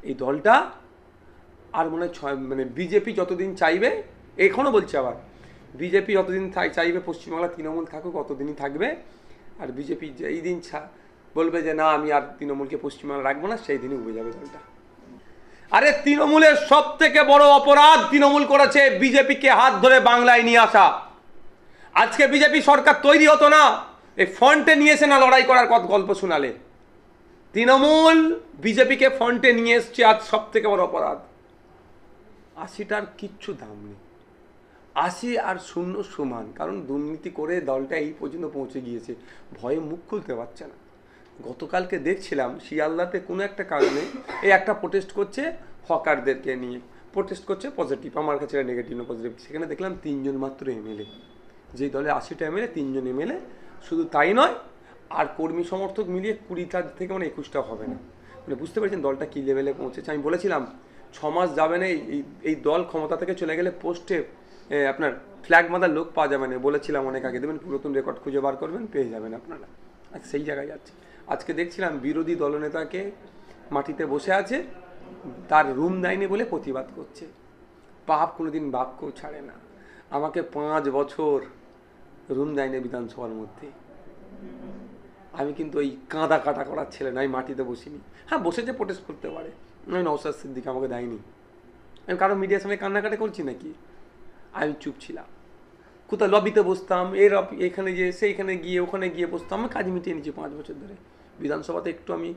এই দলটা আর মনে হয় মানে বিজেপি যতদিন চাইবে, এখনও বলছে আবার বিজেপি যতদিন চাইবে পশ্চিমবাংলা তৃণমূল থাকুক ততদিনই থাকবে। আর বিজেপি যেই দিন বলবে যে না আমি আর তৃণমূলকে পশ্চিমবাংলা রাখবো না, সেই দিনই উবে যাবে দলটা। আরে তৃণমূলের সব থেকে বড় অপরাধ তৃণমূল করেছে বিজেপিকে হাত ধরে বাংলায় নিয়ে আসা। আজকে বিজেপি সরকার তৈরি হতো না, এই ফ্রন্টে নিয়েছে না লড়াই করার গল্প শোনালে। তৃণমূল বিজেপিকে ফ্রন্টে নিয়ে এসছে, আজ সব থেকে বড় অপরাধ। ৮০টার কিচ্ছু দাম নেই, ৮০ আর ০ সমান, কারণ দুর্নীতি করে দলটা এই পর্যন্ত পৌঁছে গিয়েছে, ভয়ে মুখ খুলতে পারছে না। গতকালকে দেখছিলাম শিয়ালদাতে কোনো একটা কারণে এই একটা প্রোটেস্ট করছে, হকারদেরকে নিয়ে প্রোটেস্ট করছে, পজিটিভ, আমার কাছে নেগেটিভ না পজিটিভ। সেখানে দেখলাম ৩ জন মাত্র এমএলএ, যেই দলে ৮০টা এমএলএ ৩ জন এমএলএ। শুধু তাই নয়, আর কর্মী সমর্থক মিলিয়ে ২০টা থেকে মানে ২১টা হবে না। মানে বুঝতে পেরেছেন দলটা কী লেভেলে পৌঁছেছে। আমি বলেছিলাম ৬ মাস যাবে না এই দল ক্ষমতা থেকে চলে গেলে পোস্টে আপনার ফ্ল্যাগ মাদার লোক পাওয়া যাবে না, বলেছিলাম অনেক আগে। দেবেন পুরাতন রেকর্ড খুঁজে বার করবেন, পেয়ে যাবেন আপনারা। আজ সেই জায়গায় যাচ্ছে। আজকে দেখছিলাম বিরোধী দলনেতাকে মাটিতে বসে আছে, তার রুম দেয়নি বলে প্রতিবাদ করছে। বাপ কোনোদিন বাপকেও ছাড়ে না। আমাকে ৫ বছর রুম দেয়নি বিধানসভার মধ্যে। আমি কিন্তু ওই কাঁদা কাটা করার ছেলে না, আমি মাটিতে বসিনি। হ্যাঁ, বসেছে, প্রোটেস্ট করতে পারে। আমি নওশাদ সিদ্দিক, আমাকে দেয়নি। আমি কারো মিডিয়ার সামনে কান্নাকাটা করছি নাকি? আমি চুপ ছিলাম। কোথাও লবিতে বসতাম, এখানে যে সেইখানে গিয়ে ওখানে গিয়ে বসতাম। আমি কাজ মিটিয়ে নিচ্ছি ৫ বছর ধরে। বিধানসভাতে একটু আমি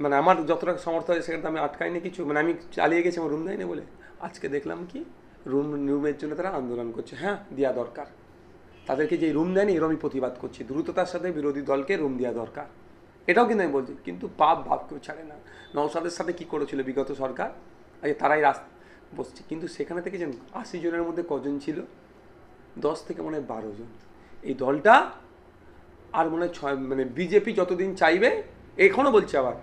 মানে আমার যতটা সমর্থ হয় সেখানে আমি আটকাইনি কিছু, মানে আমি চালিয়ে গেছি আমার রুম দেয়নি বলে। আজকে দেখলাম কি রুমের জন্য তারা আন্দোলন করছে। হ্যাঁ, দেওয়া দরকার তাদেরকে, যে রুম দেয়নি এর আমি প্রতিবাদ করছি। দ্রুততার সাথে বিরোধী দলকে রুম দেওয়া দরকার, এটাও কিন্তু আমি বলছি। কিন্তু বাপকেও ছাড়ে না। নওশাদের সাথে কি করেছিল বিগত সরকার, আগে তারাই বসছে। কিন্তু সেখানে থেকে যেন ৮০ জনের মধ্যে কজন ছিল? ১০ থেকে মনে হয় ১২ জন। এই দলটা আর মনে হয় মানে বিজেপি যতদিন চাইবে, এখনও বলছে আবার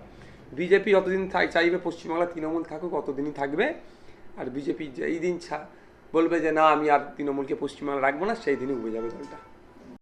বিজেপি যতদিন চাইবে পশ্চিমবাংলা তৃণমূল থাকুক ততদিনই থাকবে। আর বিজেপি যেই দিন বলবে যে না আমি আর তৃণমূলকে পশ্চিমবাংলা রাখবো না, সেই দিনই উবে যাবে দলটা।